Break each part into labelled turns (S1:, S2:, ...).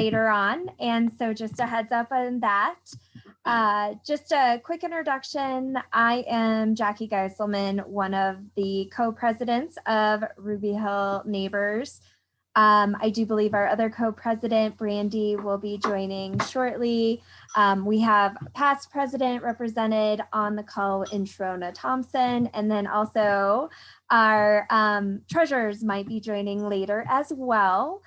S1: later on. And so just a heads up on that. Just a quick introduction. I am Jackie Geiselman, one of the co-presidents of Ruby Hill Neighbors. I do believe our other co-president, Brandy, will be joining shortly. We have past president represented on the call in Shrona Thompson, and then also our treasurers might be joining later as well.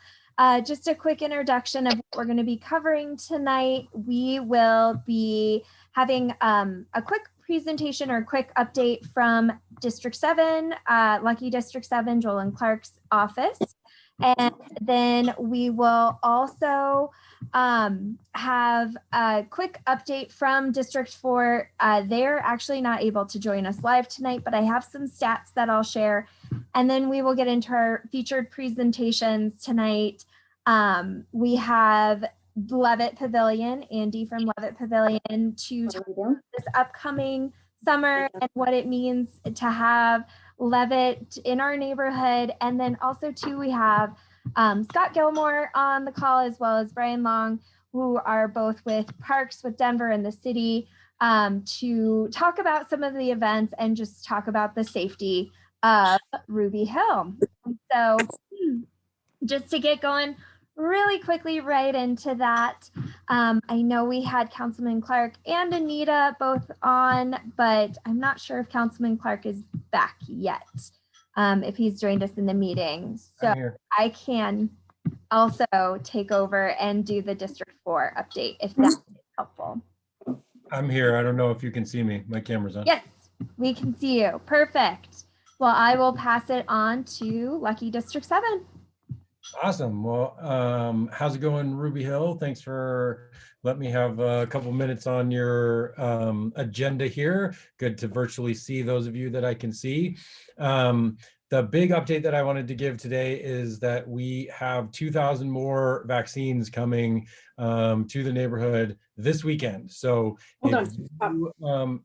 S1: Just a quick introduction of what we're going to be covering tonight. We will be having a quick presentation or quick update from District 7, Lucky District 7, Joel and Clark's office. And then we will also have a quick update from District 4. They're actually not able to join us live tonight, but I have some stats that I'll share. And then we will get into our featured presentations tonight. We have Levitt Pavilion, Andy from Levitt Pavilion, to talk about this upcoming summer and what it means to have Levitt in our neighborhood. And then also too, we have Scott Gilmore on the call, as well as Brian Long, who are both with Parks with Denver and the city, to talk about some of the events and just talk about the safety of Ruby Hill. So just to get going really quickly right into that, I know we had Councilman Clark and Anita both on, but I'm not sure if Councilman Clark is back yet, if he's joined us in the meeting. So I can also take over and do the District 4 update if that's helpful.
S2: I'm here. I don't know if you can see me. My camera's on.
S1: Yes, we can see you. Perfect. Well, I will pass it on to Lucky District 7.
S2: Awesome. Well, how's it going, Ruby Hill? Thanks for letting me have a couple minutes on your agenda here. Good to virtually see those of you that I can see. The big update that I wanted to give today is that we have 2,000 more vaccines coming to the neighborhood this weekend. So if you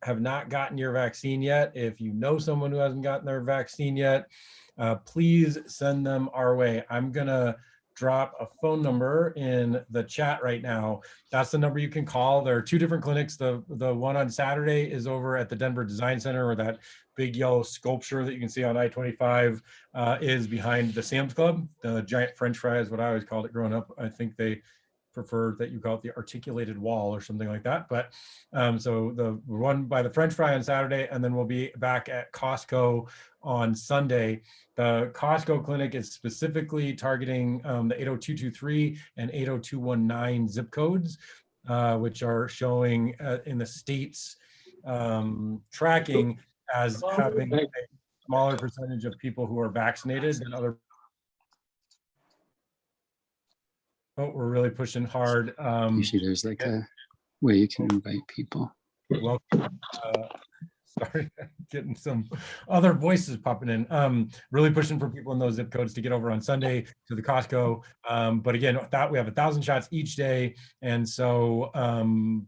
S2: have not gotten your vaccine yet, if you know someone who hasn't gotten their vaccine yet, please send them our way. I'm gonna drop a phone number in the chat right now. That's the number you can call. There are two different clinics. The one on Saturday is over at the Denver Design Center, where that big yellow sculpture that you can see on I-25 is behind the Sam's Club. The giant French fry is what I always called it growing up. I think they prefer that you call it the articulated wall or something like that. But so the one by the French fry on Saturday, and then we'll be back at Costco on Sunday. The Costco clinic is specifically targeting the 80223 and 80219 zip codes, which are showing in the state's tracking as having a smaller percentage of people who are vaccinated than other. Oh, we're really pushing hard.
S3: Usually there's like a way you can invite people.
S2: Welcome. Sorry, getting some other voices popping in. Really pushing for people in those zip codes to get over on Sunday to the Costco. But again, that we have 1,000 shots each day, and so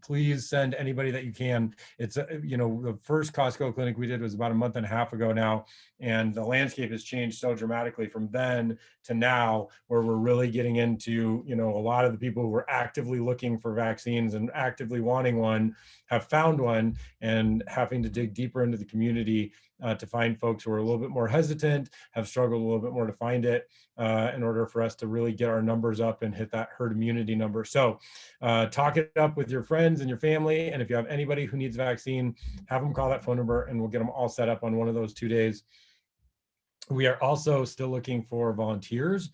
S2: please send anybody that you can. It's you know, the first Costco clinic we did was about a month and a half ago now, and the landscape has changed so dramatically from then to now, where we're really getting into, you know, a lot of the people who were actively looking for vaccines and actively wanting one have found one, and having to dig deeper into the community to find folks who are a little bit more hesitant, have struggled a little bit more to find it in order for us to really get our numbers up and hit that herd immunity number. So talk it up with your friends and your family. And if you have anybody who needs a vaccine, have them call that phone number and we'll get them all set up on one of those 2 days. We are also still looking for volunteers,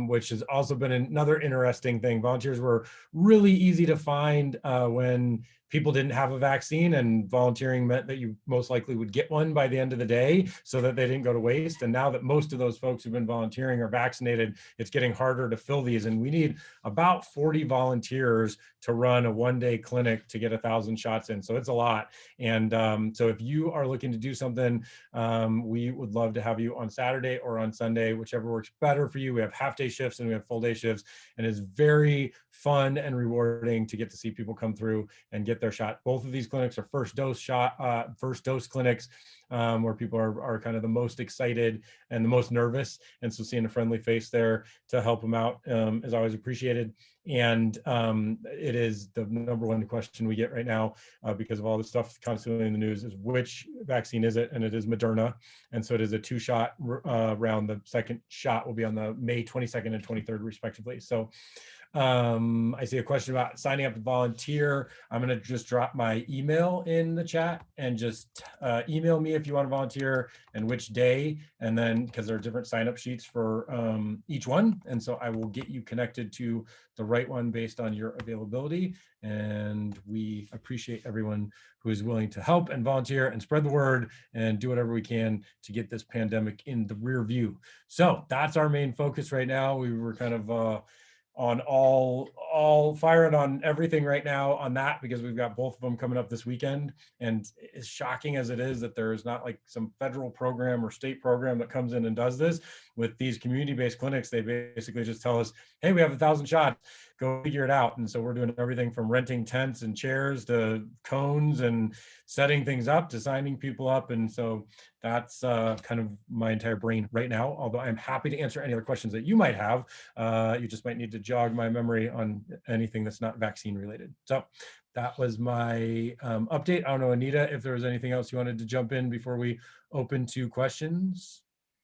S2: which has also been another interesting thing. Volunteers were really easy to find when people didn't have a vaccine, and volunteering meant that you most likely would get one by the end of the day so that they didn't go to waste. And now that most of those folks who've been volunteering are vaccinated, it's getting harder to fill these. And we need about 40 volunteers to run a one-day clinic to get 1,000 shots in. So it's a lot. And so if you are looking to do something, we would love to have you on Saturday or on Sunday, whichever works better for you. We have half-day shifts and we have full-day shifts, and it's very fun and rewarding to get to see people come through and get their shot. Both of these clinics are first dose clinics, where people are kind of the most excited and the most nervous. And so seeing a friendly face there to help them out is always appreciated. And it is the number one question we get right now because of all the stuff constantly in the news is which vaccine is it? And it is Moderna. And so it is a 2-shot round. The second shot will be on the May 22nd and 23rd respectively. So I see a question about signing up to volunteer. I'm going to just drop my email in the chat and just email me if you want to volunteer and which day. And then because there are different sign up sheets for each one. And so I will get you connected to the right one based on your availability. And we appreciate everyone who is willing to help and volunteer and spread the word and do whatever we can to get this pandemic in the rear view. So that's our main focus right now. We were kind of on all firing on everything right now on that because we've got both of them coming up this weekend. And as shocking as it is that there is not like some federal program or state program that comes in and does this, with these community-based clinics, they basically just tell us, hey, we have 1,000 shots, go figure it out. And so we're doing everything from renting tents and chairs to cones and setting things up to signing people up. And so that's kind of my entire brain right now, although I'm happy to answer any other questions that you might have. You just might need to jog my memory on anything that's not vaccine related. So that was my update. I don't know, Anita, if there was anything else you wanted to jump in before we open to questions.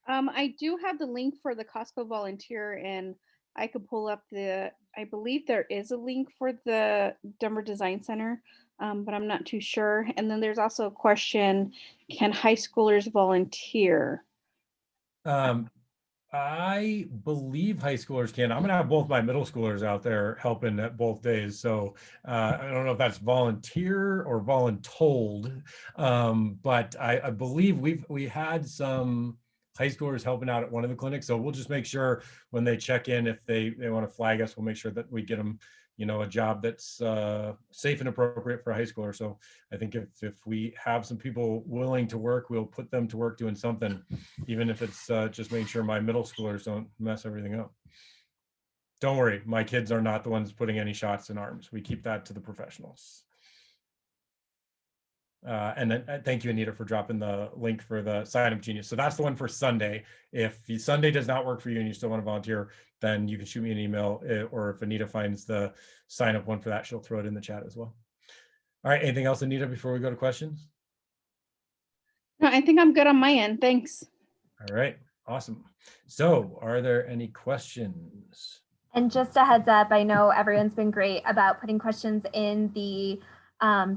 S4: I do have the link for the Costco volunteer, and I could pull up I believe there is a link for the Denver Design Center, but I'm not too sure. And then there's also a question, can high schoolers volunteer?
S2: I believe high schoolers can. I'm going to have both my middle schoolers out there helping at both days. So I don't know if that's volunteer or voluntold, but I believe we had some high schoolers helping out at one of the clinics. So we'll just make sure when they check in, if they want to flag us, we'll make sure that we get them, a job that's safe and appropriate for a high schooler. So I think if we have some people willing to work, we'll put them to work doing something, even if it's just making sure my middle schoolers don't mess everything up. Don't worry, my kids are not the ones putting any shots in arms. We keep that to the professionals. And then thank you, Anita, for dropping the link for the Sign Up Genius. So that's the one for Sunday. If Sunday does not work for you and you still want to volunteer, then you can shoot me an email, or if Anita finds the sign up one for that, she'll throw it in the chat as well. All right, anything else, Anita, before we go to questions?
S4: No, I think I'm good on my end. Thanks.
S2: All right, awesome. So are there any questions?
S1: And just a heads up, I know everyone's been great about putting questions in the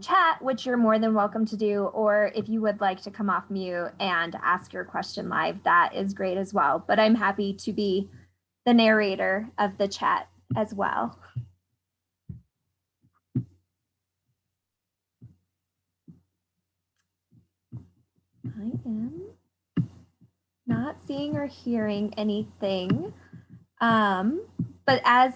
S1: chat, which you're more than welcome to do, or if you would like to come off mute and ask your question live, that is great as well. But I'm happy to be the narrator of the chat as well. I am not seeing or hearing anything, but as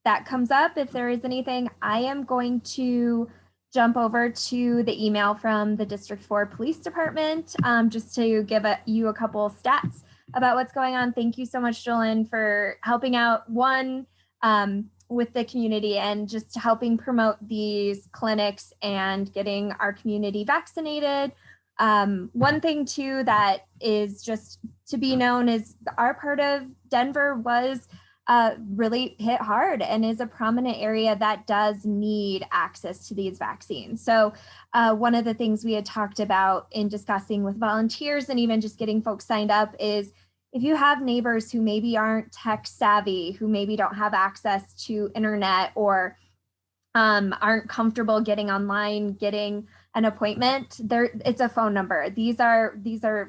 S1: that comes up, if there is anything, I am going to jump over to the email from the District 4 Police Department just to give you a couple stats about what's going on. Thank you so much, Jolyn, for helping out with the community and just helping promote these clinics and getting our community vaccinated. One thing too that is just to be known is our part of Denver was really hit hard and is a prominent area that does need access to these vaccines. So one of the things we had talked about in discussing with volunteers and even just getting folks signed up is if you have neighbors who maybe aren't tech savvy, who maybe don't have access to internet or aren't comfortable getting online, getting an appointment, it's a phone number. These are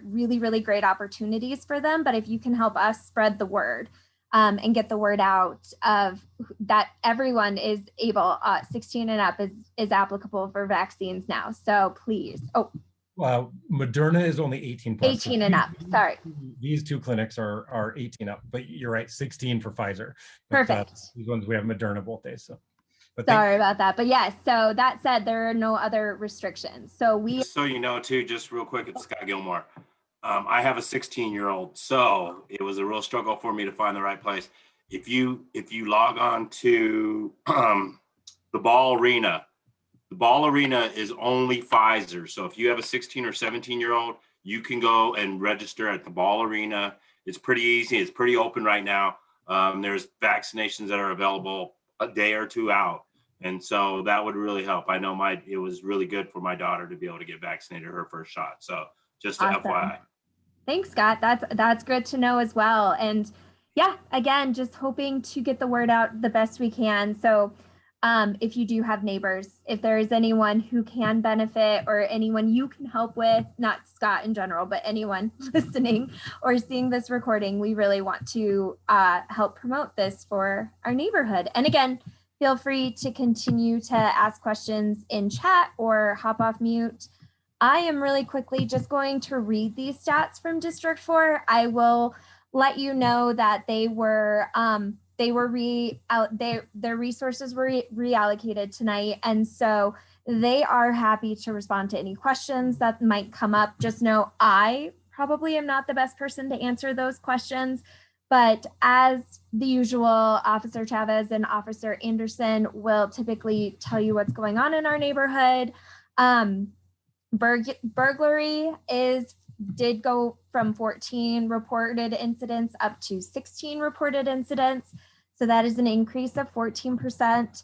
S1: really, really great opportunities for them. But if you can help us spread the word and get the word out of that everyone is able, 16 and up is applicable for vaccines now. So please. Oh,
S2: well, Moderna is only 18 plus.
S1: 18 and up, sorry.
S2: These two clinics are 18 up, but you're right, 16 for Pfizer.
S1: Perfect.
S2: These ones we have Moderna both days, so. But
S1: sorry about that, but yes, so that said, there are no other restrictions. So
S5: just so you know too, just real quick, it's Scott Gilmore. I have a 16-year-old, so it was a real struggle for me to find the right place. if you log on to the Ball Arena, the Ball Arena is only Pfizer. So if you have a 16 or 17-year-old, you can go and register at the Ball Arena. It's pretty easy. It's pretty open right now. There's vaccinations that are available a day or two out. And so that would really help. I know it was really good for my daughter to be able to get vaccinated, her first shot. So just to
S1: Awesome.
S5: FYI.
S1: Thanks, Scott. That's good to know as well. And yeah, again, just hoping to get the word out the best we can. So if you do have neighbors, if there is anyone who can benefit or anyone you can help with, not Scott in general, but anyone listening or seeing this recording, we really want to help promote this for our neighborhood. And again, feel free to continue to ask questions in chat or hop off mute. I am really quickly just going to read these stats from District 4. I will let you know that their resources were reallocated tonight. And so they are happy to respond to any questions that might come up. Just know I probably am not the best person to answer those questions, but as the usual, Officer Chavez and Officer Anderson will typically tell you what's going on in our neighborhood. Burglary did go from 14 reported incidents up to 16 reported incidents. So that is an increase of 14%.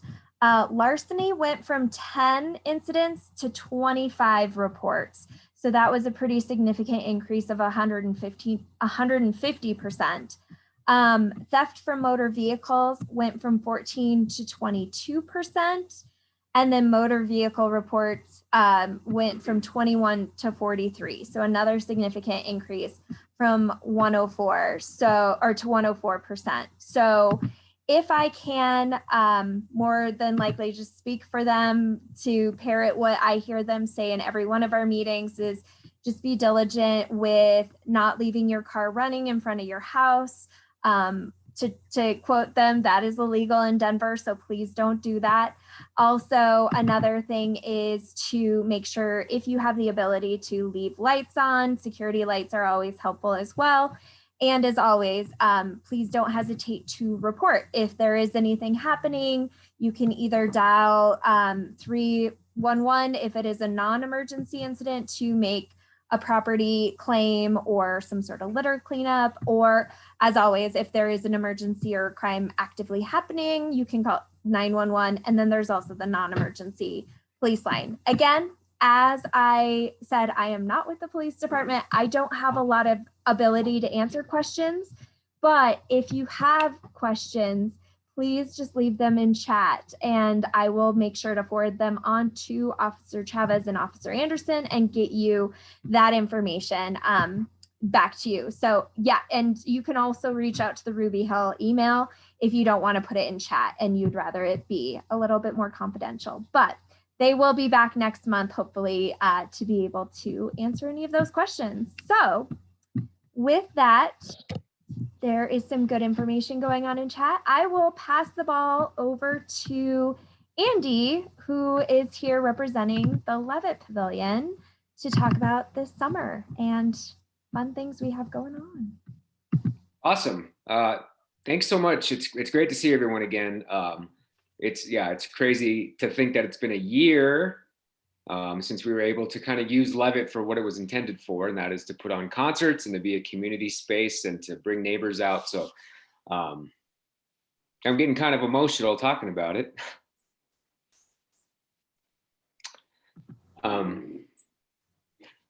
S1: Larceny went from 10 incidents to 25 reports. So that was a pretty significant increase of 150%. Theft from motor vehicles went from 14 to 22%. And then motor vehicle reports went from 21 to 43. So another significant increase from 104 to 104%. So if I can, more than likely just speak for them to parrot what I hear them say in every one of our meetings is just be diligent with not leaving your car running in front of your house. To quote them, that is illegal in Denver, so please don't do that. Also, another thing is to make sure if you have the ability to leave lights on, security lights are always helpful as well. And as always, please don't hesitate to report. If there is anything happening, you can either dial 311 if it is a non-emergency incident to make a property claim or some sort of litter cleanup, or as always, if there is an emergency or crime actively happening, you can call 911. And then there's also the non-emergency police line. Again, as I said, I am not with the police department. I don't have a lot of ability to answer questions, but if you have questions, please just leave them in chat and I will make sure to forward them on to Officer Chavez and Officer Anderson and get you that information back to you. So yeah, and you can also reach out to the Ruby Hill email if you don't want to put it in chat and you'd rather it be a little bit more confidential, but they will be back next month, hopefully, to be able to answer any of those questions. So with that, there is some good information going on in chat. I will pass the ball over to Andy, who is here representing the Levitt Pavilion to talk about this summer and fun things we have going on.
S6: Awesome. Thanks so much. It's great to see everyone again. It's crazy to think that it's been a year since we were able to kind of use Levitt for what it was intended for, and that is to put on concerts and to be a community space and to bring neighbors out. So I'm getting kind of emotional talking about it.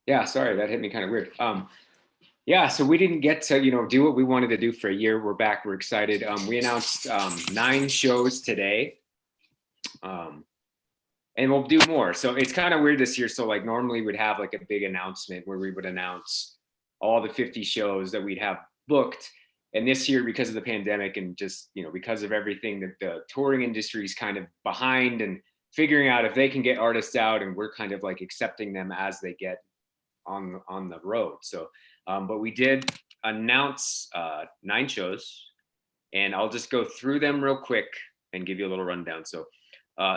S6: Yeah, sorry, that hit me kind of weird. Yeah, so we didn't get to, do what we wanted to do for a year. We're back, we're excited. We announced 9 shows today. And we'll do more. So it's kind of weird this year. So like normally we'd have like a big announcement where we would announce all the 50 shows that we'd have booked. And this year, because of the pandemic and just, because of everything that the touring industry is kind of behind and figuring out if they can get artists out, and we're kind of like accepting them as they get on the road. So, but we did announce 9 shows, and I'll just go through them real quick and give you a little rundown. So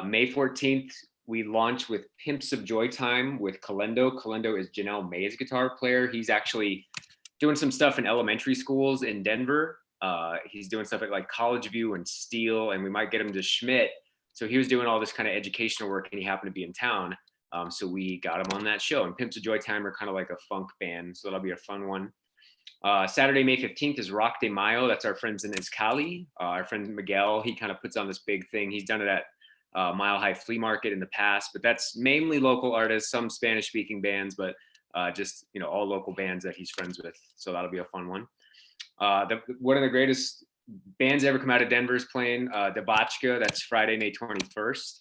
S6: May 14th, we launch with Pimps of Joy Time with Kalendo. Kalendo is Janelle May's guitar player. He's actually doing some stuff in elementary schools in Denver. He's doing stuff at like College View and Steel, and we might get him to Schmidt. So he was doing all this kind of educational work, and he happened to be in town. So we got him on that show. And Pimps of Joy Time are kind of like a funk band, so that'll be a fun one. Saturday, May 15th is Rock de Mayo. That's our friends in Izcalli. Our friend Miguel, he kind of puts on this big thing. He's done it at Mile High Flea Market in the past, but that's mainly local artists, some Spanish speaking bands, but just, you know, all local bands that he's friends with. So that'll be a fun one. One of the greatest bands ever come out of Denver is playing Debachka. That's Friday, May 21st.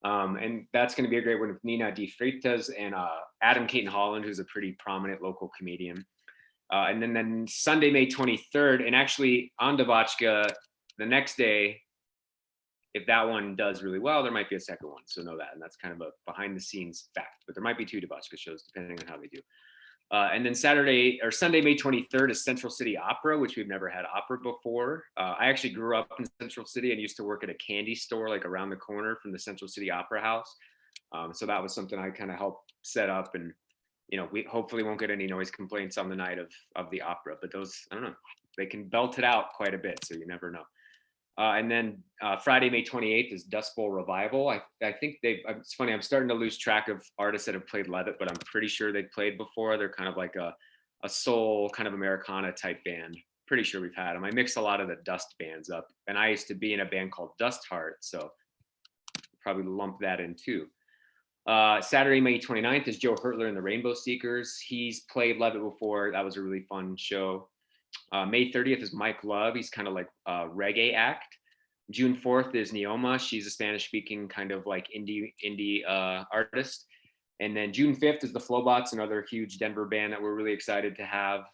S6: And that's going to be a great one with Nina Di Freitas and Adam Caton Holland, who's a pretty prominent local comedian. And then Sunday, May 23rd, and actually on Debachka, the next day, if that one does really well, there might be a second one. So know that. And that's kind of a behind the scenes fact, but there might be 2 Debachka shows depending on how they do. And then Sunday, May 23rd is Central City Opera, which we've never had opera before. I actually grew up in Central City and used to work at a candy store like around the corner from the Central City Opera House. So that was something I kind of helped set up, and you know, we hopefully won't get any noise complaints on the night of the opera, but those, I don't know, they can belt it out quite a bit, so you never know. And then Friday, May 28th is Dust Bowl Revival. I think it's funny, I'm starting to lose track of artists that have played Levitt, but I'm pretty sure they've played before. They're kind of like a soul, kind of Americana type band. Pretty sure we've had them. I mix a lot of the Dust bands up, and I used to be in a band called Dust Heart, so probably lump that in too. Saturday, May 29th is Joe Hertler and the Rainbow Seekers. He's played Levitt before. That was a really fun show. May 30th is Mike Love. He's kind of like a reggae act. June 4th is Neoma. She's a Spanish speaking kind of like indie artist. And then June 5th is the Flowbots, another huge Denver band that we're really excited to have.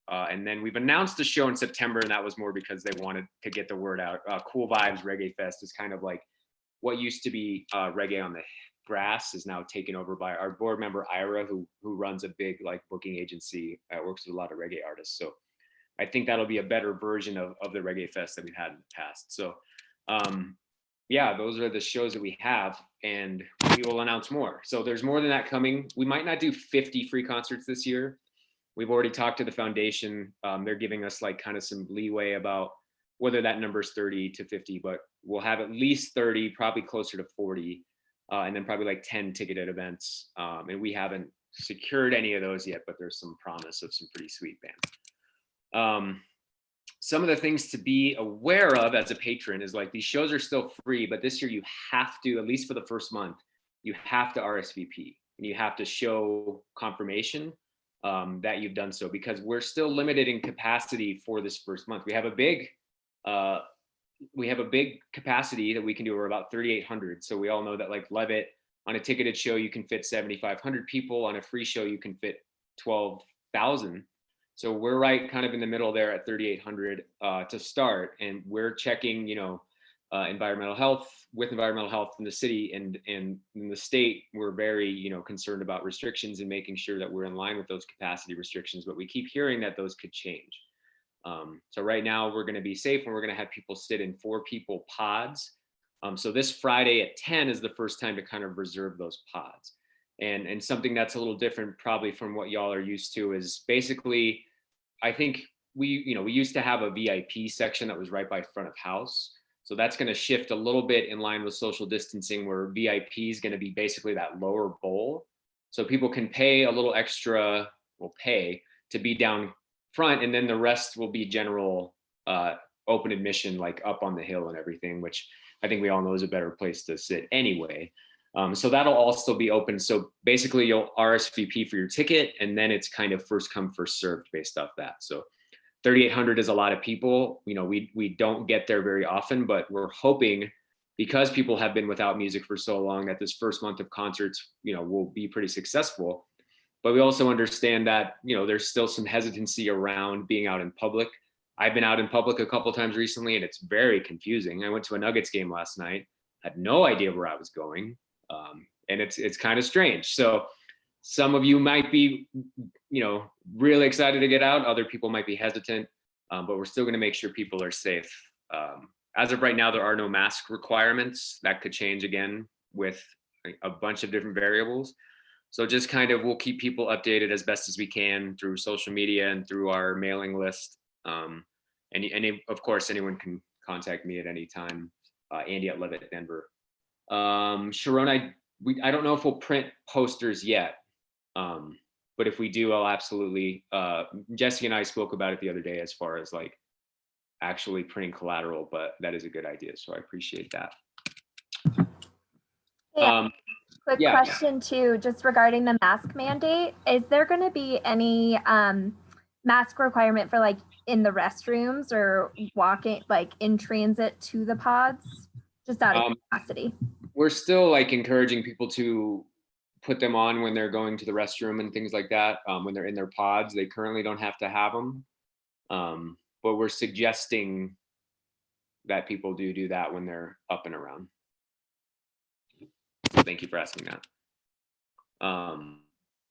S6: And then we've announced a show in September, and that was more because they wanted to get the word out. Cool Vibes Reggae Fest is kind of like what used to be Reggae on the Grass is now taken over by our board member Ira, who runs a big like booking agency that works with a lot of reggae artists. So I think that'll be a better version of the Reggae Fest that we've had in the past. So yeah, those are the shows that we have, and we will announce more. So there's more than that coming. We might not do 50 free concerts this year. We've already talked to the foundation. They're giving us like kind of some leeway about whether that number is 30 to 50, but we'll have at least 30, probably closer to 40. And then probably like 10 ticketed events. And we haven't secured any of those yet, but there's some promise of some pretty sweet bands. Some of the things to be aware of as a patron is like these shows are still free, but this year you have to, at least for the first month, you have to RSVP and you have to show confirmation that you've done so, because we're still limited in capacity for this first month. We have a big capacity that we can do. We're about 3,800. So we all know that like Levitt, on a ticketed show, you can fit 7,500 people. On a free show, you can fit 12,000. So we're right kind of in the middle there at 3,800 to start. And we're checking, you know, environmental health in the city and in the state. We're very, you know, concerned about restrictions and making sure that we're in line with those capacity restrictions, but we keep hearing that those could change. So right now we're going to be safe, and we're going to have people sit in 4-people pods. So this Friday at 10 is the first time to kind of reserve those pods. And something that's a little different probably from what y'all are used to is basically, I think we used to have a VIP section that was right by front of house. So that's going to shift a little bit in line with social distancing, where VIP is going to be basically that lower bowl. So people can pay a little extra, will pay to be down front, and then the rest will be general open admission, like up on the hill and everything, which I think we all know is a better place to sit anyway. So that'll also be open. So basically you'll RSVP for your ticket, and then it's kind of first come, first served based off that. So 3,800 is a lot of people. You know, we don't get there very often, but we're hoping, because people have been without music for so long, that this first month of concerts, you know, will be pretty successful. But we also understand that, you know, there's still some hesitancy around being out in public. I've been out in public a couple of times recently, and it's very confusing. I went to a Nuggets game last night, had no idea where I was going. And it's kind of strange. So some of you might be, you know, really excited to get out. Other people might be hesitant, but we're still going to make sure people are safe. As of right now, there are no mask requirements. That could change again with a bunch of different variables. So just kind of, we'll keep people updated as best as we can through social media and through our mailing list. of course, anyone can contact me at any time. Andy at Levitt Denver. Sharon, I don't know if we'll print posters yet, but if we do, I'll absolutely. Jesse and I spoke about it the other day as far as like actually printing collateral, but that is a good idea, so I appreciate that.
S1: Yeah. Quick question too, just regarding the mask mandate. Is there going to be any mask requirement for like in the restrooms or walking like in transit to the pods? Just out of curiosity.
S6: We're still like encouraging people to put them on when they're going to the restroom and things like that. When they're in their pods, they currently don't have to have them. But we're suggesting that people do that when they're up and around. So thank you for asking that.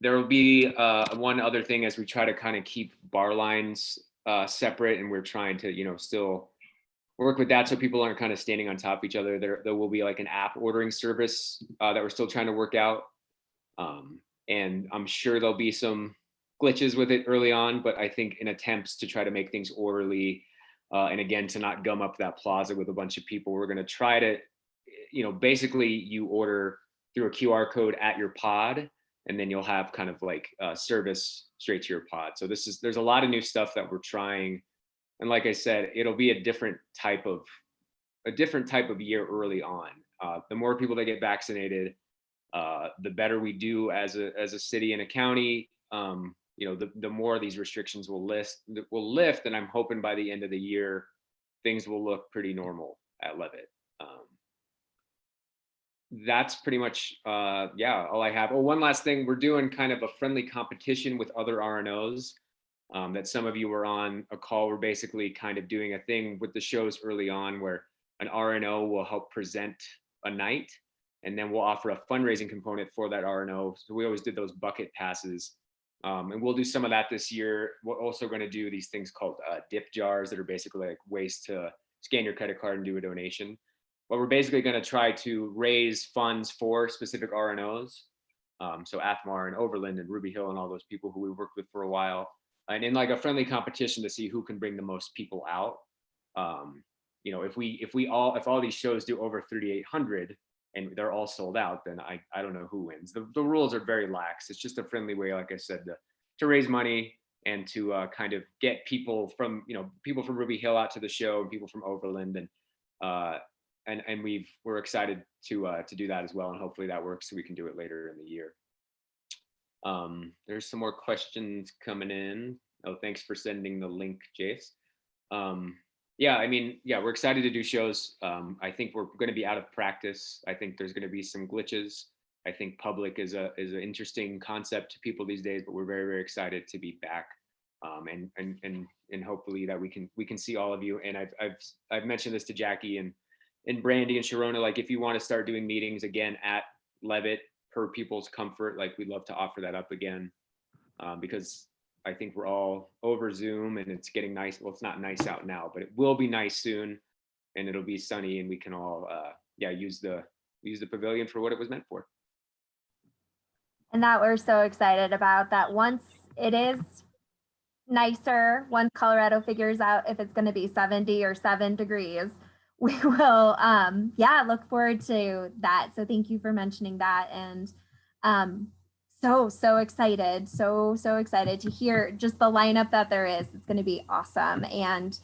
S6: There will be one other thing as we try to kind of keep bar lines separate, and we're trying to, you know, still work with that so people aren't kind of standing on top of each other. There will be like an app ordering service that we're still trying to work out. And I'm sure there'll be some glitches with it early on, but I think in attempts to try to make things orderly, and again, to not gum up that plaza with a bunch of people, we're going to try to, you know, basically you order through a QR code at your pod, and then you'll have kind of like service straight to your pod. So there's a lot of new stuff that we're trying. And like I said, it'll be a different type of year early on. The more people that get vaccinated, the better we do as a city and a county. You know, the more these restrictions will lift, and I'm hoping by the end of the year, things will look pretty normal at Levitt. That's pretty much, all I have. Oh, one last thing, we're doing kind of a friendly competition with other RNOs that some of you were on a call. We're basically kind of doing a thing with the shows early on where an RNO will help present a night, and then we'll offer a fundraising component for that RNO. So we always did those bucket passes. And we'll do some of that this year. We're also going to do these things called dip jars that are basically like ways to scan your credit card and do a donation. But we're basically going to try to raise funds for specific RNOs. So AFMAR and Overland and Ruby Hill and all those people who we worked with for a while. And in like a friendly competition to see who can bring the most people out. You know, if all these shows do over 3,800 and they're all sold out, then I don't know who wins. The rules are very lax. It's just a friendly way, like I said, to raise money and to kind of get people from Ruby Hill out to the show, and people from Overland, and we're excited to do that as well, and hopefully that works so we can do it later in the year. There's some more questions coming in. Oh, thanks for sending the link, Jace. We're excited to do shows. I think we're going to be out of practice. I think there's going to be some glitches. I think public is an interesting concept to people these days, but we're very, very excited to be back. And hopefully that we can see all of you. And I've mentioned this to Jackie and Brandy and Sharona, like if you want to start doing meetings again at Levitt per people's comfort, like we'd love to offer that up again, because I think we're all over Zoom and it's getting nice. Well, it's not nice out now, but it will be nice soon, and it'll be sunny, and we can all use the pavilion for what it was meant for.
S1: And that we're so excited about that. Once it is nicer, once Colorado figures out if it's going to be 70 or 7 degrees, we will look forward to that. So thank you for mentioning that. And so excited, so excited to hear just the lineup that there is. It's going to be awesome. And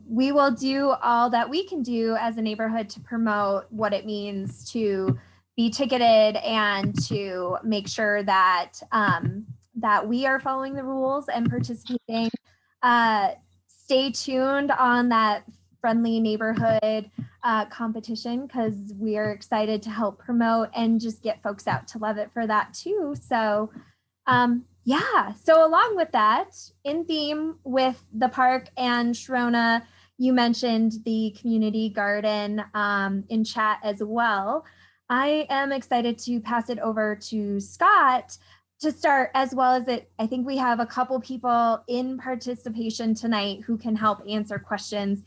S1: we will do all that we can do as a neighborhood to promote what it means to be ticketed and to make sure that that we are following the rules and participating. Stay tuned on that friendly neighborhood competition, because we are excited to help promote and just get folks out to Levitt for that too. So so along with that, in theme with the park and Sharona, you mentioned the community garden in chat as well. I am excited to pass it over to Scott to start, as well as I think we have a couple people in participation tonight who can help answer questions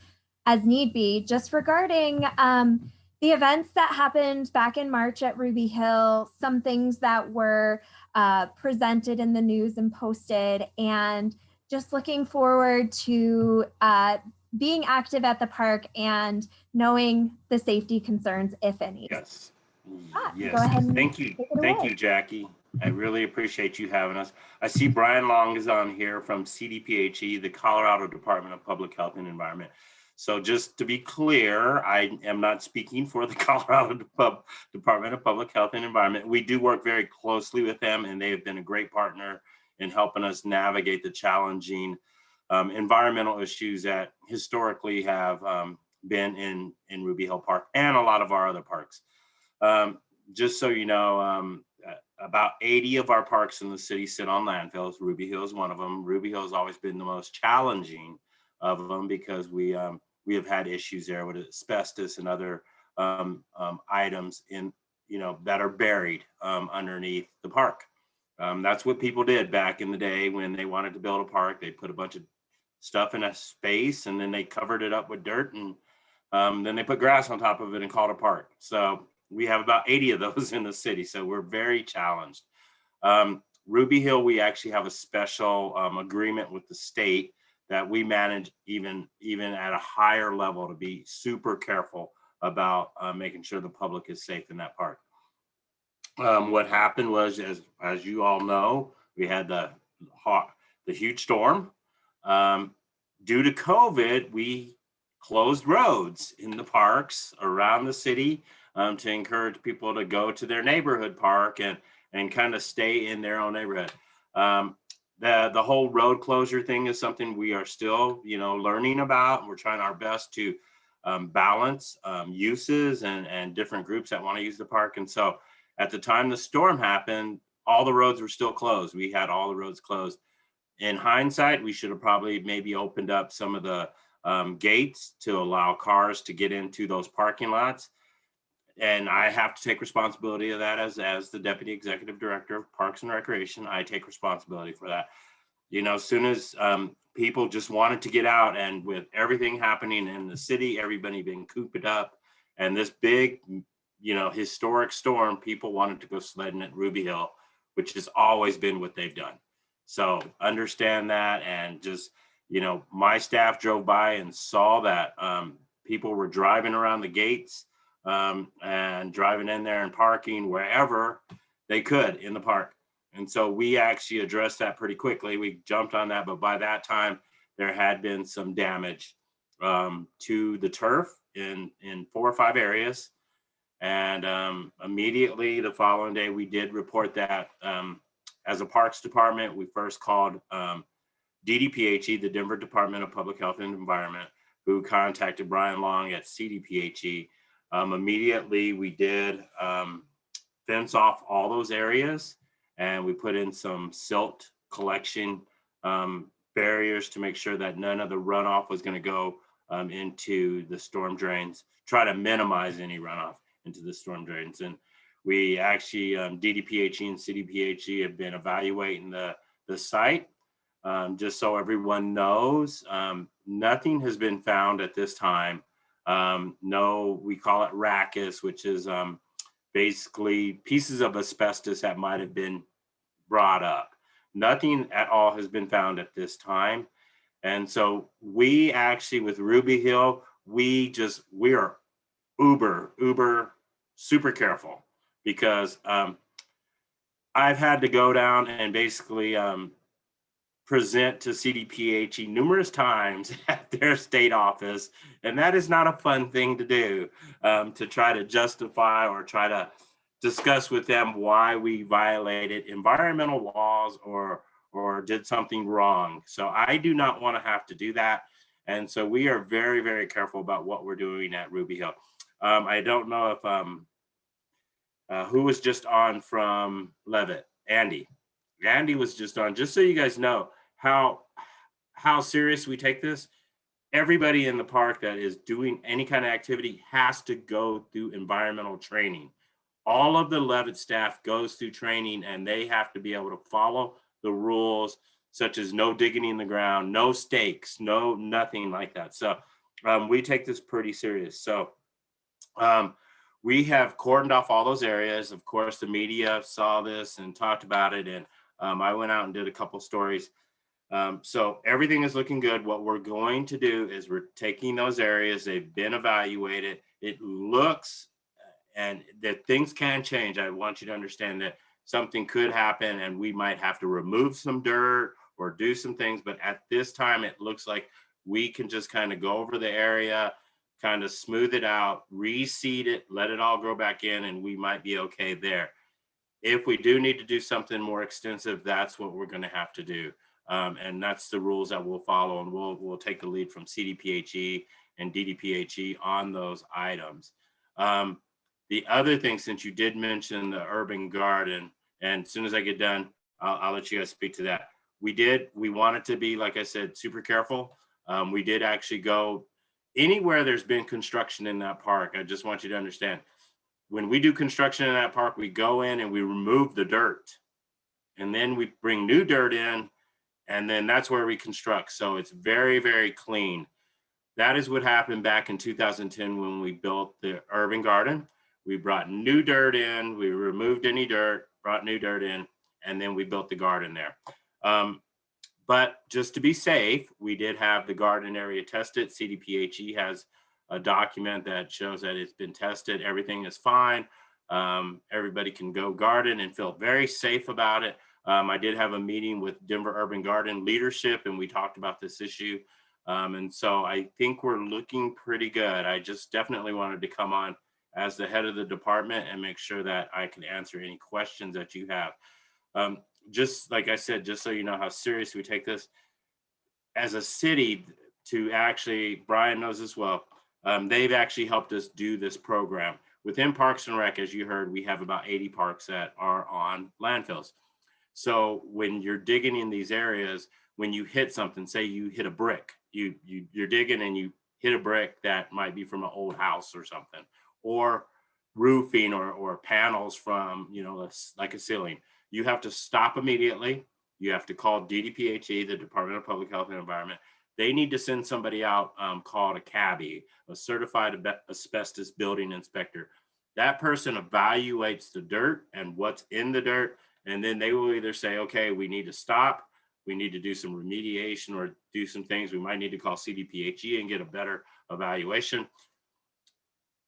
S1: as need be, just regarding the events that happened back in March at Ruby Hill, some things that were presented in the news and posted, and just looking forward to being active at the park and knowing the safety concerns, if any.
S5: Yes.
S1: Go ahead and
S5: Thank you.
S1: take it
S5: Thank
S1: away.
S5: you, Jackie. I really appreciate you having us. I see Brian Long is on here from CDPHE, the Colorado Department of Public Health and Environment. So just to be clear, I am not speaking for the Colorado Department of Public Health and Environment. We do work very closely with them, and they have been a great partner in helping us navigate the challenging environmental issues that historically have been in Ruby Hill Park and a lot of our other parks. Just so you know, about 80 of our parks in the city sit on landfills. Ruby Hill is one of them. Ruby Hill has always been the most challenging of them because we have had issues there with asbestos and other items in, that are buried underneath the park. That's what people did back in the day when they wanted to build a park. They put a bunch of stuff in a space and then they covered it up with dirt, and then they put grass on top of it and called it a park. So we have about 80 of those in the city. So we're very challenged. Ruby Hill, we actually have a special agreement with the state that we manage even at a higher level to be super careful about making sure the public is safe in that park. What happened was, as you all know, we had the huge storm. Due to COVID, we closed roads in the parks around the city to encourage people to go to their neighborhood park and kind of stay in their own neighborhood. The whole road closure thing is something we are still, learning about. We're trying our best to balance uses and different groups that want to use the park. And so at the time the storm happened, all the roads were still closed. We had all the roads closed. In hindsight, we should have probably maybe opened up some of the gates to allow cars to get into those parking lots. And I have to take responsibility of that as the Deputy Executive Director of Parks and Recreation. I take responsibility for that. As soon as people just wanted to get out, and with everything happening in the city, everybody being cooped up, and this big, historic storm, people wanted to go sledding at Ruby Hill, which has always been what they've done. So understand that, and just, my staff drove by and saw that people were driving around the gates and driving in there and parking wherever they could in the park. And so we actually addressed that pretty quickly. We jumped on that, but by that time there had been some damage to the turf in 4 or 5 areas. And immediately the following day, we did report that as a Parks Department. We first called DDPHE, the Denver Department of Public Health and Environment, who contacted Brian Long at CDPHE. Immediately, we did fence off all those areas, and we put in some silt collection barriers to make sure that none of the runoff was going to go into the storm drains, try to minimize any runoff into the storm drains. And we actually, DDPHE and CDPHE have been evaluating the site. Just so everyone knows, nothing has been found at this time. No, we call it rachis, which is basically pieces of asbestos that might have been brought up. Nothing at all has been found at this time. And so we actually, with Ruby Hill, we are uber super careful, because I've had to go down and basically present to CDPHE numerous times at their state office, and that is not a fun thing to do, to try to justify or try to discuss with them why we violated environmental laws or did something wrong. So I do not want to have to do that, and so we are very, very careful about what we're doing at Ruby Hill. I don't know if who was just on from Levitt? Andy was just on. Just so you guys know how serious we take this, everybody in the park that is doing any kind of activity has to go through environmental training. All of the Levitt staff goes through training, and they have to be able to follow the rules, such as no digging in the ground, no stakes, nothing like that. So we take this pretty serious. So we have cordoned off all those areas. Of course, the media saw this and talked about it, and I went out and did a couple stories. So everything is looking good. What we're going to do is we're taking those areas, they've been evaluated. It looks, and that things can change. I want you to understand that something could happen and we might have to remove some dirt or do some things. But at this time, it looks like we can just kind of go over the area, kind of smooth it out, reseed it, let it all grow back in, and we might be okay there. If we do need to do something more extensive, that's what we're going to have to do. And that's the rules that we'll follow, and we'll take the lead from CDPHE and DDPHE on those items. The other thing, since you did mention the urban garden, and as soon as I get done, I'll let you guys speak to that. We wanted to be, like I said, super careful. We did actually go anywhere there's been construction in that park. I just want you to understand, when we do construction in that park, we go in and we remove the dirt, and then we bring new dirt in, and then that's where we construct. So it's very, very clean. That is what happened back in 2010 when we built the urban garden. We brought new dirt in, we removed any dirt, brought new dirt in, and then we built the garden there. But just to be safe, we did have the garden area tested. CDPHE has a document that shows that it's been tested. Everything is fine. Everybody can go garden and feel very safe about it. I did have a meeting with Denver Urban Garden leadership, and we talked about this issue. And so I think we're looking pretty good. I just definitely wanted to come on as the head of the department and make sure that I can answer any questions that you have. Just like I said, just so you know how serious we take this, as a city, to actually, Brian knows as well, they've actually helped us do this program. Within Parks and Rec, as you heard, we have about 80 parks that are on landfills. So when you're digging in these areas, when you hit something, say you hit a brick, you're digging and you hit a brick that might be from an old house or something, or roofing or panels from, like a ceiling, you have to stop immediately. You have to call DDPHE, the Department of Public Health and Environment. They need to send somebody out called a CABI, a certified asbestos building inspector. That person evaluates the dirt and what's in the dirt, and then they will either say, okay, we need to stop, we need to do some remediation or do some things. We might need to call CDPHE and get a better evaluation.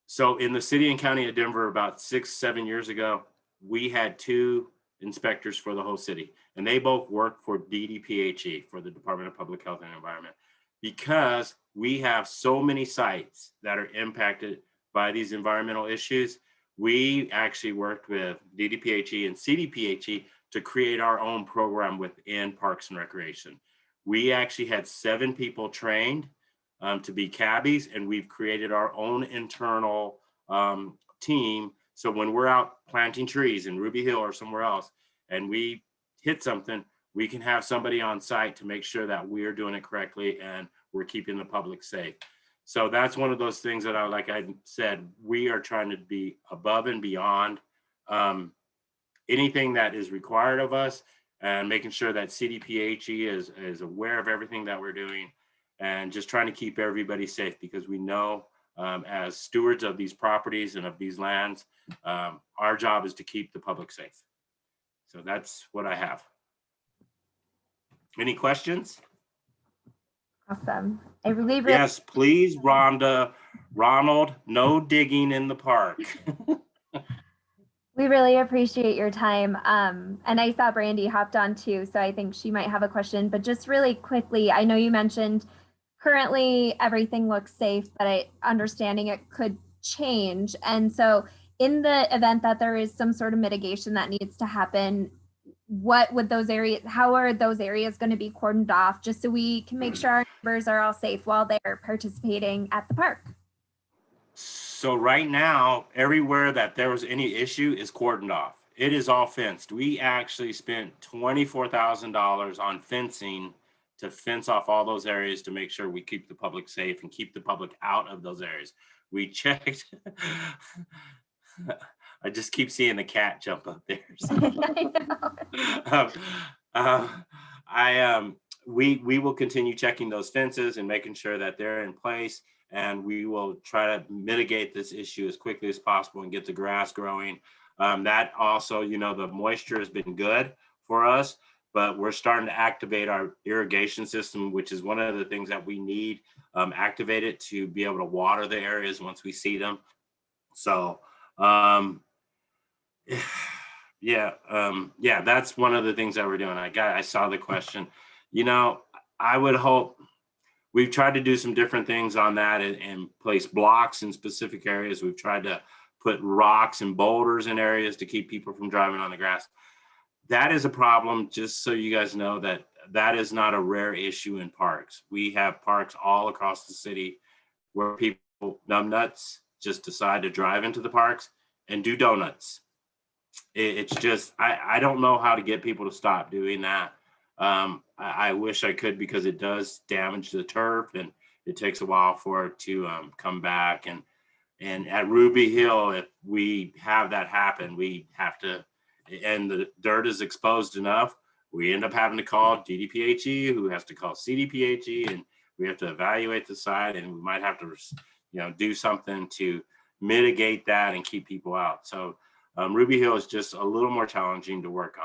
S5: So in the city and county of Denver, about 6-7 years ago, we had 2 inspectors for the whole city, and they both work for DDPHE, for the Department of Public Health and Environment, because we have so many sites that are impacted by these environmental issues. We actually worked with DDPHE and CDPHE to create our own program within Parks and Recreation. We actually had 7 people trained to be cabbies, and we've created our own internal team. So when we're out planting trees in Ruby Hill or somewhere else, and we hit something, we can have somebody on site to make sure that we're doing it correctly and we're keeping the public safe. So that's one of those things that like I said, we are trying to be above and beyond anything that is required of us, and making sure that CDPHE is aware of everything that we're doing, and just trying to keep everybody safe, because we know as stewards of these properties and of these lands, our job is to keep the public safe. So that's what I have. Any questions?
S1: Awesome. I really,
S5: Yes, please, Rhonda, Ronald, no digging in the park.
S1: we really appreciate your time. And I saw Brandy hopped on too, so I think she might have a question, but just really quickly, I know you mentioned currently everything looks safe, but understanding it could change. And so in the event that there is some sort of mitigation that needs to happen, what would those areas, how are those areas going to be cordoned off, just so we can make sure our neighbors are all safe while they're participating at the park?
S5: So right now, everywhere that there was any issue is cordoned off. It is all fenced. We actually spent $24,000 on fencing to fence off all those areas to make sure we keep the public safe and keep the public out of those areas. We checked. I just keep seeing the cat jump up there. So. We will continue checking those fences and making sure that they're in place, and we will try to mitigate this issue as quickly as possible and get the grass growing. That also, the moisture has been good for us. but we're starting to activate our irrigation system, which is one of the things that we need activated to be able to water the areas once we see them. So, yeah, that's one of the things that we're doing. I saw the question. I would hope we've tried to do some different things on that and place blocks in specific areas. We've tried to put rocks and boulders in areas to keep people from driving on the grass. That is a problem, just so you guys know that is not a rare issue in parks. We have parks all across the city where people, numbnuts, just decide to drive into the parks and do donuts. It's just, I don't know how to get people to stop doing that. I wish I could, because it does damage the turf and it takes a while for it to come back. And at Ruby Hill, if we have that happen, we have to, and the dirt is exposed enough, we end up having to call DDPHE, who has to call CDPHE, and we have to evaluate the site, and we might have to, do something to mitigate that and keep people out. So Ruby Hill is just a little more challenging to work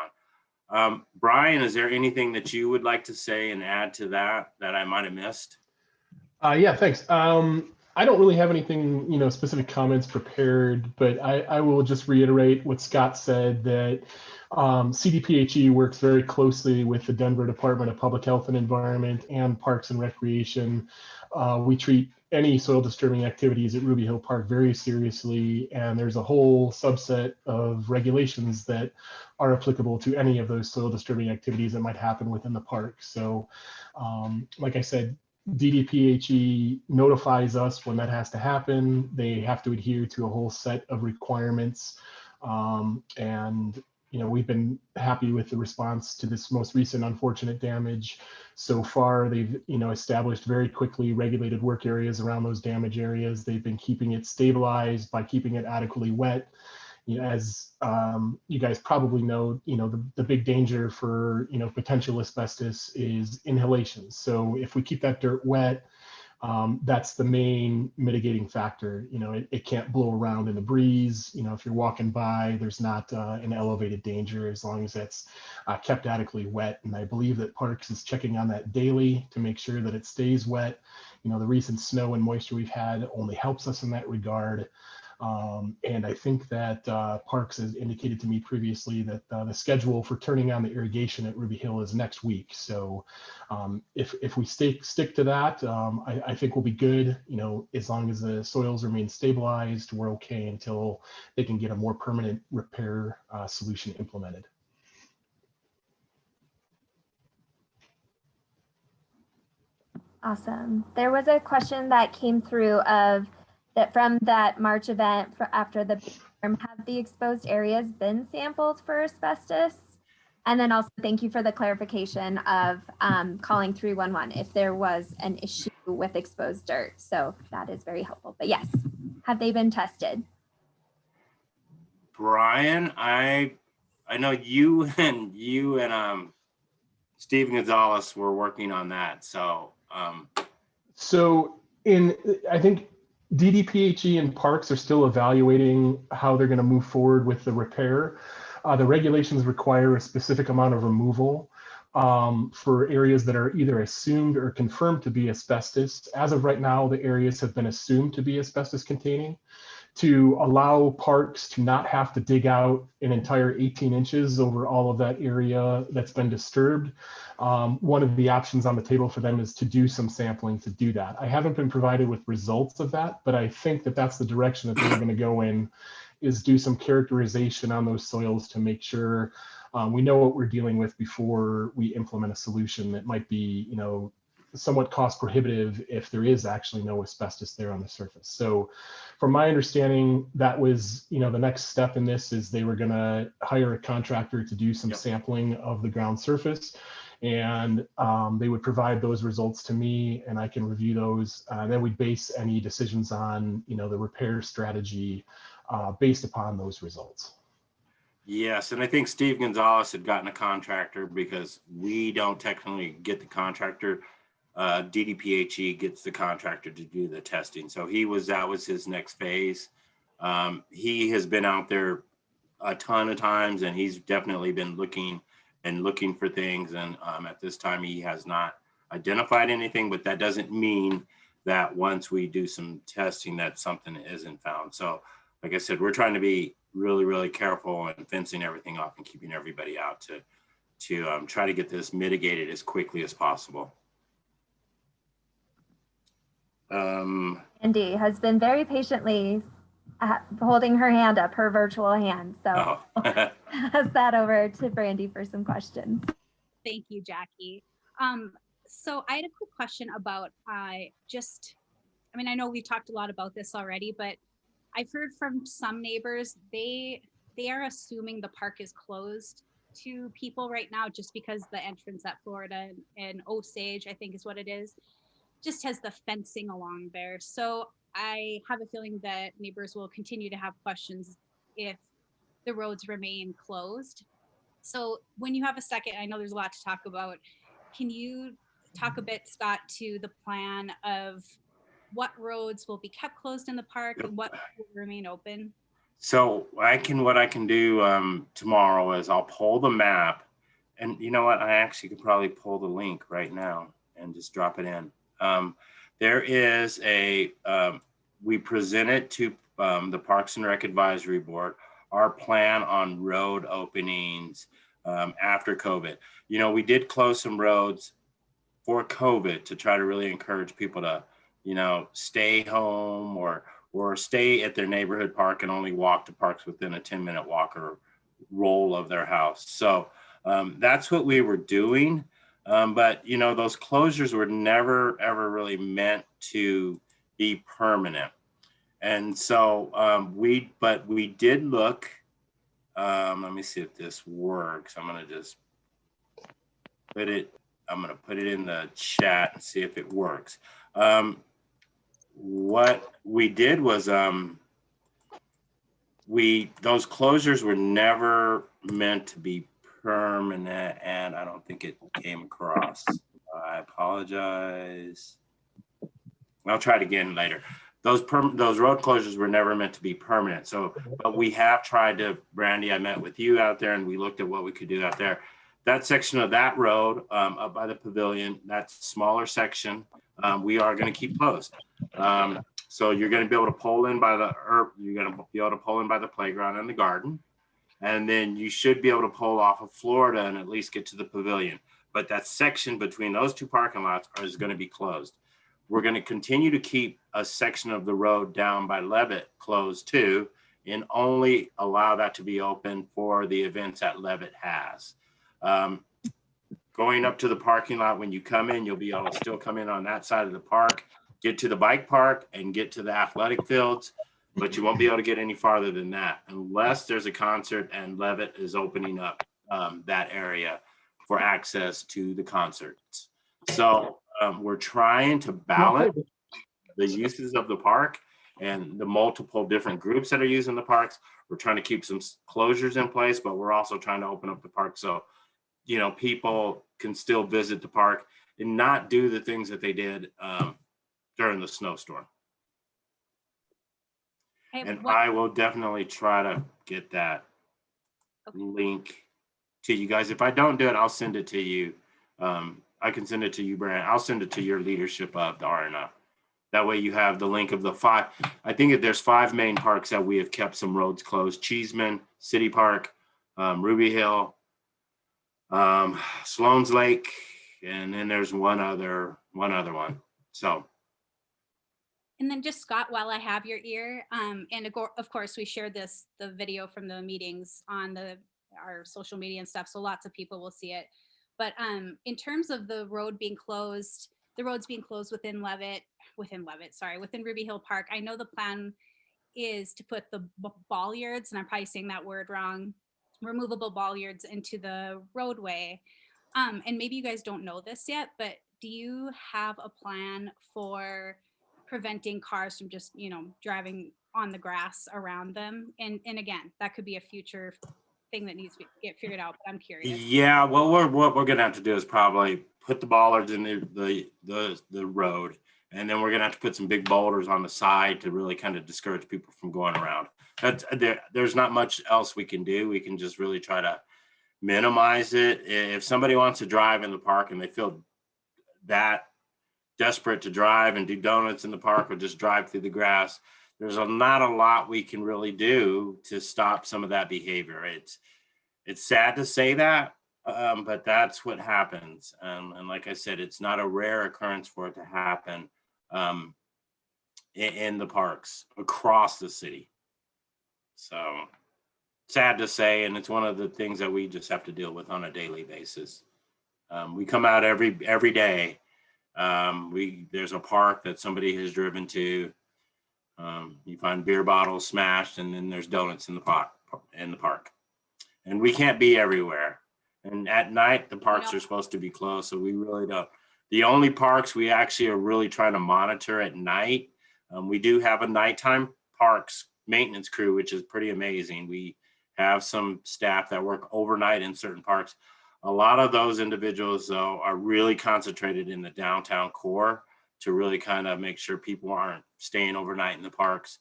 S5: on. Brian, is there anything that you would like to say and add to that I might have missed?
S7: Yeah, thanks. I don't really have anything, specific comments prepared, but I will just reiterate what Scott said, that CDPHE works very closely with the Denver Department of Public Health and Environment and Parks and Recreation. We treat any soil disturbing activities at Ruby Hill Park very seriously, and there's a whole subset of regulations that are applicable to any of those soil disturbing activities that might happen within the park. So, like I said, DDPHE notifies us when that has to happen. They have to adhere to a whole set of requirements. And we've been happy with the response to this most recent unfortunate damage. So far, they've established very quickly regulated work areas around those damage areas. They've been keeping it stabilized by keeping it adequately wet. As you guys probably know, the big danger for potential asbestos is inhalation. So if we keep that dirt wet, that's the main mitigating factor. It can't blow around in the breeze. If you're walking by, there's not an elevated danger as long as it's kept adequately wet. And I believe that Parks is checking on that daily to make sure that it stays wet. The recent snow and moisture we've had only helps us in that regard. And I think that Parks has indicated to me previously that the schedule for turning on the irrigation at Ruby Hill is next week. So if we stick to that, I think we'll be good. As long as the soils remain stabilized, we're okay until they can get a more permanent repair solution implemented.
S1: Awesome. There was a question that came through from that March event after the storm. Have the exposed areas been sampled for asbestos? And then also thank you for the clarification of calling 311 if there was an issue with exposed dirt. So that is very helpful. But yes, have they been tested?
S5: Brian, I know you and Steve Gonzalez were working on that. So
S7: I think DDPHE and Parks are still evaluating how they're going to move forward with the repair. The regulations require a specific amount of removal for areas that are either assumed or confirmed to be asbestos. As of right now, the areas have been assumed to be asbestos containing. To allow Parks to not have to dig out an entire 18 inches over all of that area that's been disturbed, one of the options on the table for them is to do some sampling to do that. I haven't been provided with results of that, but I think that that's the direction that they're going to go in, is do some characterization on those soils to make sure we know what we're dealing with before we implement a solution that might be, somewhat cost prohibitive if there is actually no asbestos there on the surface. So from my understanding, that was, the next step in this is they were going to hire a contractor to do some sampling of the ground surface. And they would provide those results to me and I can review those. Then we base any decisions on, the repair strategy based upon those results.
S5: Yes, and I think Steve Gonzalez had gotten a contractor because we don't technically get the contractor. DDPHE gets the contractor to do the testing. So that was his next phase. He has been out there a ton of times and he's definitely been looking and looking for things. And at this time, he has not identified anything, but that doesn't mean that once we do some testing that something isn't found. So like I said, we're trying to be really, really careful and fencing everything off and keeping everybody out to try to get this mitigated as quickly as possible.
S1: Andy has been very patiently holding her hand up, her virtual hand. So pass that over to Brandy for some questions.
S8: Thank you, Jackie. So I had a quick question about I know we talked a lot about this already, but I've heard from some neighbors, they are assuming the park is closed to people right now just because the entrance at Florida and Osage, I think is what it is, just has the fencing along there. So I have a feeling that neighbors will continue to have questions if the roads remain closed. So when you have a second, I know there's a lot to talk about. Can you talk a bit, Scott, to the plan of what roads will be kept closed in the park and what will remain open?
S5: So what I can do tomorrow is I'll pull the map, and you know what? I actually could probably pull the link right now and just drop it in. There is we presented to the Parks and Rec Advisory Board our plan on road openings after COVID. You know, we did close some roads for COVID to try to really encourage people to, you know, stay home or stay at their neighborhood park and only walk to parks within a 10-minute walk or roll of their house. So that's what we were doing. But, you know, those closures were never, ever really meant to be permanent. And so we did look, let me see if this works. I'm going to put it in the chat and see if it works. What we did was those closures were never meant to be permanent, and I don't think it came across. I apologize. I'll try it again later. Those road closures were never meant to be permanent. So, but we have tried to, Brandy, I met with you out there and we looked at what we could do out there. That section of that road up by the pavilion, that smaller section, we are going to keep closed. So you're going to be able to pull in by the playground and the garden. And then you should be able to pull off of Florida and at least get to the pavilion. But that section between those two parking lots is going to be closed. We're going to continue to keep a section of the road down by Levitt closed too, and only allow that to be open for the events that Levitt has. Going up to the parking lot, when you come in, you'll be able to still come in on that side of the park, get to the bike park and get to the athletic fields, but you won't be able to get any farther than that unless there's a concert and Levitt is opening up that area for access to the concerts. So we're trying to balance the uses of the park and the multiple different groups that are using the parks. We're trying to keep some closures in place, but we're also trying to open up the park so, you know, people can still visit the park and not do the things that they did during the snowstorm. And I will definitely try to get that link to you guys. If I don't do it, I'll send it to you. I can send it to you, Brand. I'll send it to your leadership of the RNF. That way you have the link of the 5. I think there's 5 main parks that we have kept some roads closed. Cheeseman, City Park, Ruby Hill, Sloan's Lake, and then there's one other one. So.
S8: And then just Scott, while I have your ear, and of course we shared the video from the meetings on our social media and stuff, so lots of people will see it. But in terms of the roads being closed within Ruby Hill Park, I know the plan is to put the bollards, and I'm probably saying that word wrong, removable bollards into the roadway. And maybe you guys don't know this yet, but do you have a plan for preventing cars from just, you know, driving on the grass around them? And again, that could be a future thing that needs to get figured out, but I'm curious.
S5: Yeah, well, what we're gonna have to do is probably put the bollards in the road, and then we're gonna have to put some big boulders on the side to really kind of discourage people from going around. There's not much else we can do. We can just really try to minimize it. If somebody wants to drive in the park and they feel that desperate to drive and do donuts in the park or just drive through the grass, there's not a lot we can really do to stop some of that behavior. It's sad to say that, but that's what happens. And like I said, it's not a rare occurrence for it to happen in the parks across the city. So sad to say, and it's one of the things that we just have to deal with on a daily basis. We come out every day. There's a park that somebody has driven to. You find beer bottles smashed, and then there's donuts in the park. And we can't be everywhere. And at night, the parks are supposed to be closed, so we really don't. The only parks we actually are really trying to monitor at night, we do have a nighttime parks maintenance crew, which is pretty amazing. We have some staff that work overnight in certain parks. A lot of those individuals, though, are really concentrated in the downtown core to really kind of make sure people aren't staying overnight in the parks.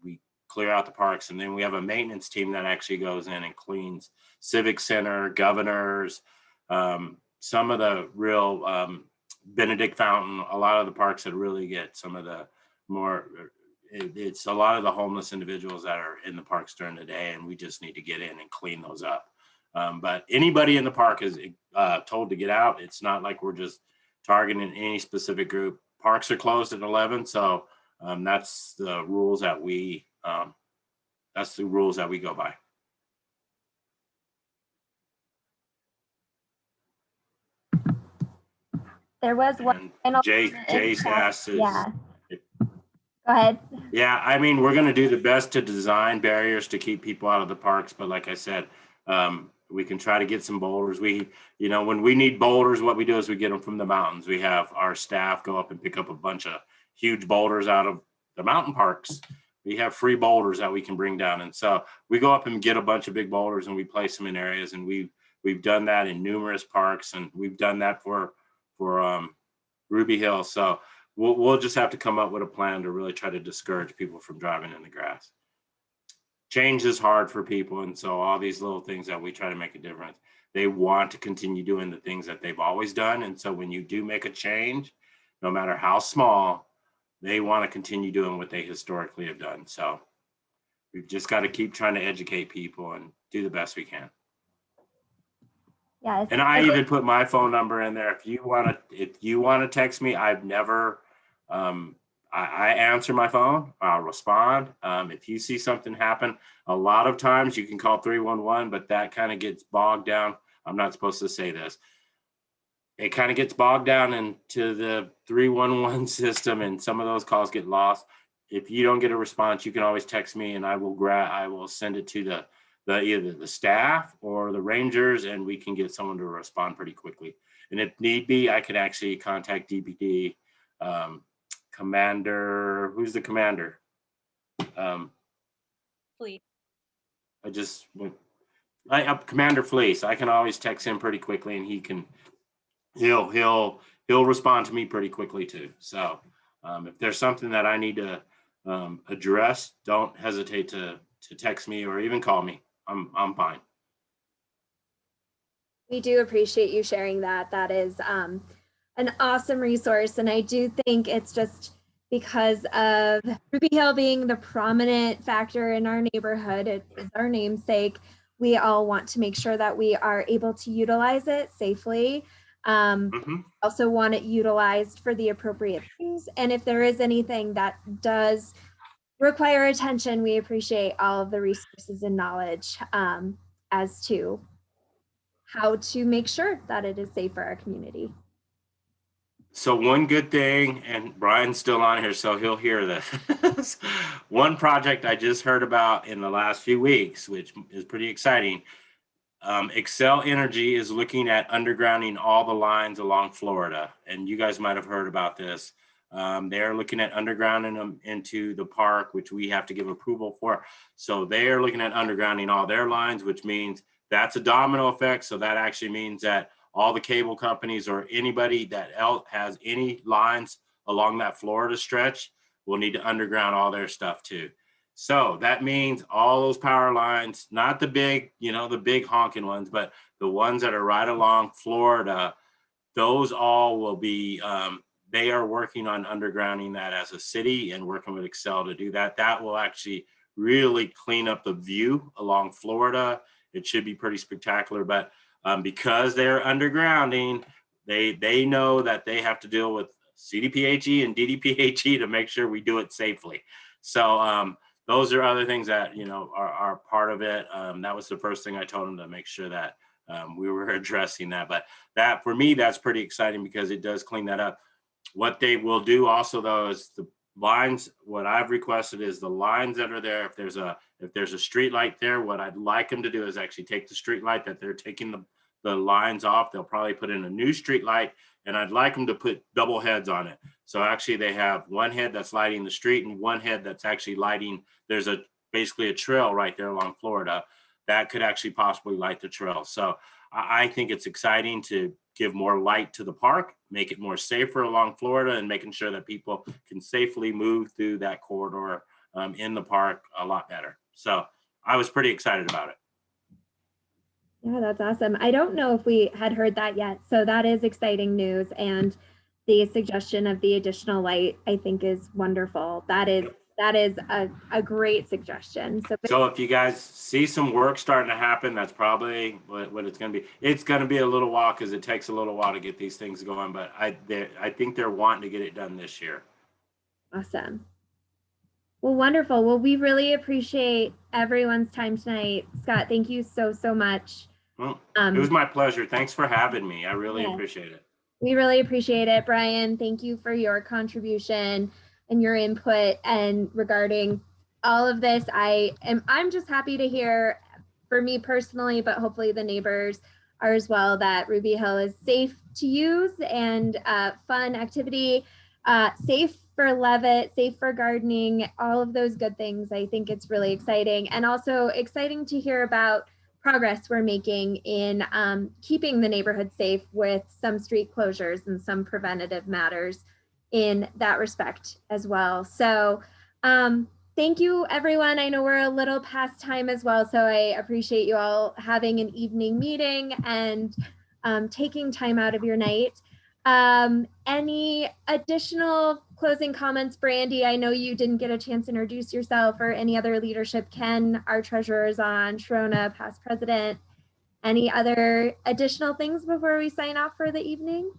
S5: We clear out the parks, and then we have a maintenance team that actually goes in and cleans Civic Center, Governors, some of the real Benedict Fountain, a lot of the parks that really get some of the more, it's a lot of the homeless individuals that are in the parks during the day, and we just need to get in and clean those up. But anybody in the park is told to get out. It's not like we're just targeting any specific group. Parks are closed at 11, so that's the rules that we go by.
S1: There was one.
S5: Jay's asked is,
S1: yeah. Go ahead.
S5: Yeah, I mean, we're going to do the best to design barriers to keep people out of the parks. But like I said, we can try to get some boulders. When we need boulders, what we do is we get them from the mountains. We have our staff go up and pick up a bunch of huge boulders out of the mountain parks. We have free boulders that we can bring down. And so we go up and get a bunch of big boulders and we place them in areas. And we've done that in numerous parks, and we've done that for Ruby Hill. So we'll just have to come up with a plan to really try to discourage people from driving in the grass. Change is hard for people, and so all these little things that we try to make a difference, they want to continue doing the things that they've always done. And so when you do make a change, no matter how small, they want to continue doing what they historically have done. So we've just got to keep trying to educate people and do the best we can.
S1: Yes.
S5: And I even put my phone number in there. If you want to text me, I've never, I answer my phone, I'll respond. If you see something happen, a lot of times you can call 311, but that kind of gets bogged down. I'm not supposed to say this. It kind of gets bogged down into the 311 system, and some of those calls get lost. If you don't get a response, you can always text me, and I will send it to either the staff or the rangers, and we can get someone to respond pretty quickly. And if need be, I could actually contact DPD. Commander, who's the commander?
S8: Fleet.
S5: Commander Fleece. I can always text him pretty quickly, and he'll respond to me pretty quickly too. So if there's something that I need to address, don't hesitate to text me or even call me. I'm fine.
S1: We do appreciate you sharing that. That is an awesome resource. And I do think it's just because of Ruby Hill being the prominent factor in our neighborhood, it is our namesake. We all want to make sure that we are able to utilize it safely. Also want it utilized for the appropriate things. And if there is anything that does require attention, we appreciate all of the resources and knowledge as to how to make sure that it is safe for our community.
S5: So one good thing, and Brian's still on here, so he'll hear this. One project I just heard about in the last few weeks, which is pretty exciting. Excel Energy is looking at undergrounding all the lines along Florida. And you guys might have heard about this. They're looking at undergrounding them into the park, which we have to give approval for. So they're looking at undergrounding all their lines, which means that's a domino effect. So that actually means that all the cable companies or anybody that has any lines along that Florida stretch will need to underground all their stuff too. So that means all those power lines, not the big, the big honking ones, but the ones that are right along Florida, those all will be, they are working on undergrounding that as a city and working with Excel to do that. That will actually really clean up the view along Florida. It should be pretty spectacular, but because they're undergrounding, they know that they have to deal with CDPHE and DDPHE to make sure we do it safely. So those are other things that, are part of it. That was the first thing I told them, to make sure that we were addressing that. But that, for me, that's pretty exciting because it does clean that up. What they will do also, though, is the lines. What I've requested is the lines that are there. If there's a street light there, what I'd like them to do is actually take the street light that they're taking the lines off. They'll probably put in a new street light, and I'd like them to put double heads on it. So actually they have one head that's lighting the street and one head that's actually lighting. There's basically a trail right there along Florida that could actually possibly light the trail. So I think it's exciting to give more light to the park, make it more safer along Florida, and making sure that people can safely move through that corridor in the park a lot better. So I was pretty excited about it.
S1: Yeah, that's awesome. I don't know if we had heard that yet. So that is exciting news. And the suggestion of the additional light, I think, is wonderful. That is a great suggestion.
S5: So if you guys see some work starting to happen, that's probably what it's going to be. It's going to be a little while because it takes a little while to get these things going, but I think they're wanting to get it done this year.
S1: Awesome. Well, wonderful. Well, we really appreciate everyone's time tonight. Scott, thank you so much.
S5: Well, it was my pleasure. Thanks for having me. I really appreciate it.
S1: We really appreciate it. Brian, thank you for your contribution and your input and regarding all of this. I'm just happy to hear, for me personally, but hopefully the neighbors are as well, that Ruby Hill is safe to use and fun activity, safe for Levitt, safe for gardening, all of those good things. I think it's really exciting, and also exciting to hear about progress we're making in keeping the neighborhood safe with some street closures and some preventative matters in that respect as well. So thank you, everyone. I know we're a little past time as well, so I appreciate you all having an evening meeting and taking time out of your night. Any additional closing comments, Brandy? I know you didn't get a chance to introduce yourself, or any other leadership. Ken, our treasurer, is on. Sharona, past president. Any other additional things before we sign off for the evening?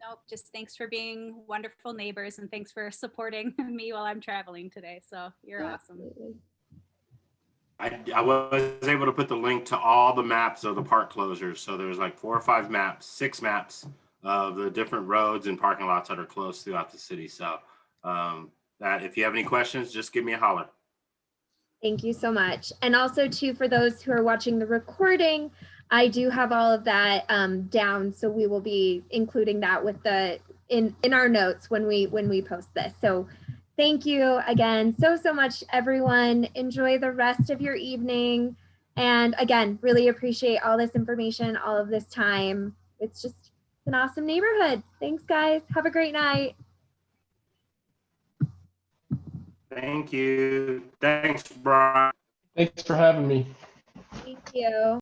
S8: Nope, just thanks for being wonderful neighbors, and thanks for supporting me while I'm traveling today. So you're awesome.
S5: I was able to put the link to all the maps of the park closures. So there's like 4 or 5 maps, 6 maps of the different roads and parking lots that are closed throughout the city. So that if you have any questions, just give me a holler.
S1: Thank you so much. And also too, for those who are watching the recording, I do have all of that down. So we will be including that with in our notes when we post this. So thank you again so much, everyone. Enjoy the rest of your evening. And again, really appreciate all this information, all of this time. It's just an awesome neighborhood. Thanks, guys. Have a great night.
S5: Thank you. Thanks, Brian.
S7: Thanks for having me.
S1: Thank you.